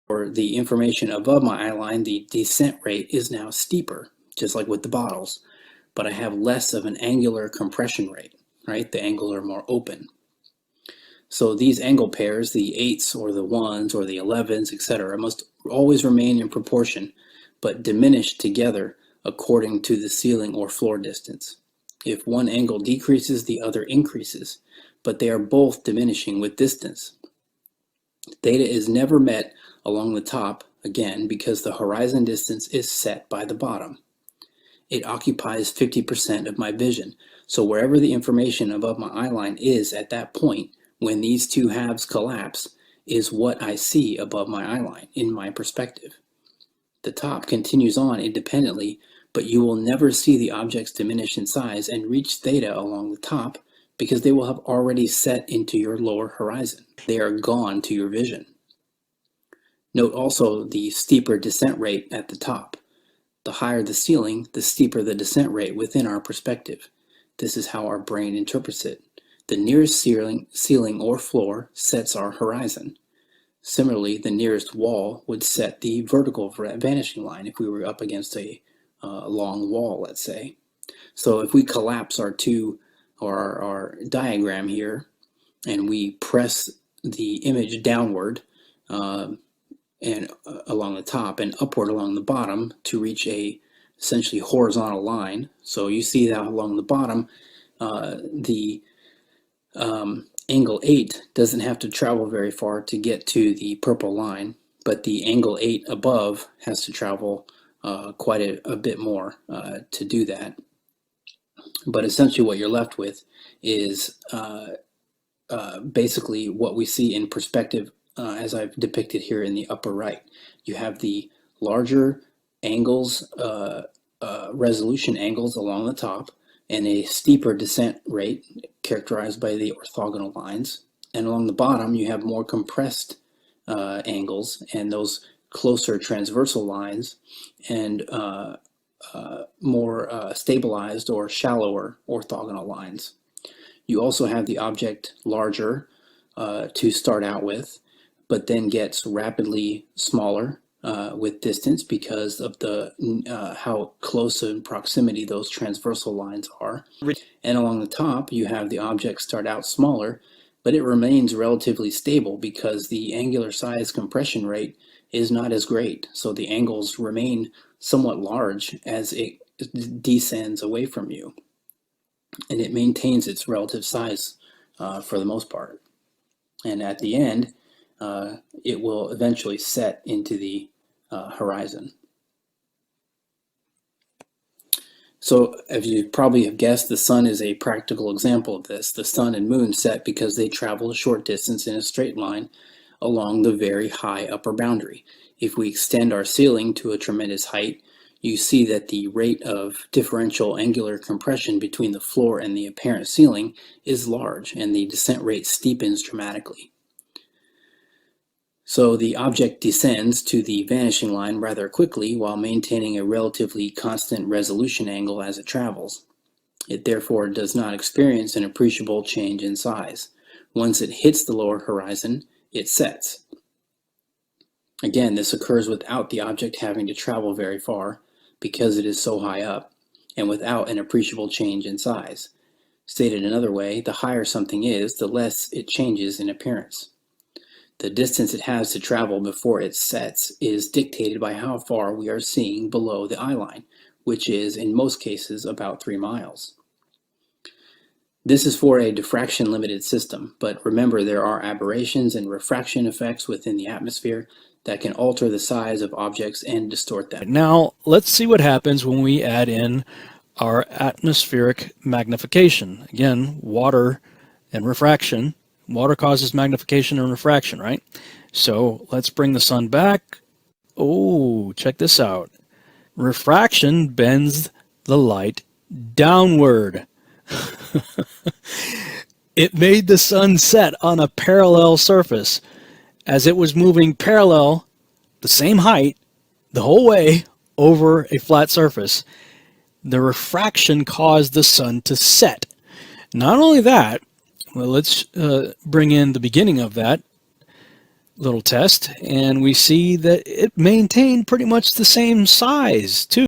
For the information above my eye line, the descent rate is now steeper, just like with the bottles, but I have less of an angular compression rate, right? The angles are more open. So these angle pairs, the 8s or the 1s or the 11s, etc., must always remain in proportion, but diminish together according to the ceiling or floor distance. If one angle decreases, the other increases, but they are both diminishing with distance. Theta is never met along the top, again, because the horizon distance is set by the bottom. It occupies 50% of my vision, so wherever the information above my eye line is at that point, when these two halves collapse, is what I see above my eye line in my perspective. The top continues on independently, but you will never see the objects diminish in size and reach theta along the top because they will have already set into your lower horizon. They are gone to your vision. Note also the steeper descent rate at the top. The higher the ceiling, the steeper the descent rate within our perspective. This is how our brain interprets it. The nearest ceiling or floor sets our horizon. Similarly, the nearest wall would set the vertical vanishing line if we were up against a long wall, let's say. So if we collapse our diagram here and we press the image downward and along the top and upward along the bottom to reach a essentially horizontal line. So you see that along the bottom, the angle 8 doesn't have to travel very far to get to the purple line, but the angle 8 above has to travel quite a bit more to do that. But essentially what you're left with is basically what we see in perspective as I've depicted here in the upper right. You have the larger angles, resolution angles along the top, and a steeper descent rate characterized by the orthogonal lines. And along the bottom, you have more compressed angles and those closer transversal lines and more stabilized or shallower orthogonal lines. You also have the object larger to start out with, but then gets rapidly smaller with distance because of the how close in proximity those transversal lines are. And along the top, you have the object start out smaller, but it remains relatively stable because the angular size compression rate is not as great. So the angles remain somewhat large as it descends away from you. And it maintains its relative size for the most part. And at the end, it will eventually set into the horizon. So as you probably have guessed, the sun is a practical example of this. The sun and moon set because they travel a short distance in a straight line along the very high upper boundary. If we extend our ceiling to a tremendous height, you see that the rate of differential angular compression between the floor and the apparent ceiling is large, and the descent rate steepens dramatically. So the object descends to the vanishing line rather quickly while maintaining a relatively constant resolution angle as it travels. It therefore does not experience an appreciable change in size. Once it hits the lower horizon, it sets. Again, this occurs without the object having to travel very far because it is so high up, and without an appreciable change in size. Stated another way, the higher something is, the less it changes in appearance. The distance it has to travel before it sets is dictated by how far we are seeing below the eye line, which is, in most cases, about 3 miles. This is for a diffraction-limited system, but remember there are aberrations and refraction effects within the atmosphere that can alter the size of objects and distort them. Now, let's see what happens when we add in our atmospheric magnification. Again, water and refraction. Water causes magnification and refraction, right? So let's bring the sun back. Oh, check this out. Refraction bends the light downward. It made the sun set on a parallel surface as it was moving parallel, the same height, the whole way over a flat surface. The refraction caused the sun to set. Not only that, well, let's bring in the beginning of that. little test, and we see that it maintained pretty much the same size too.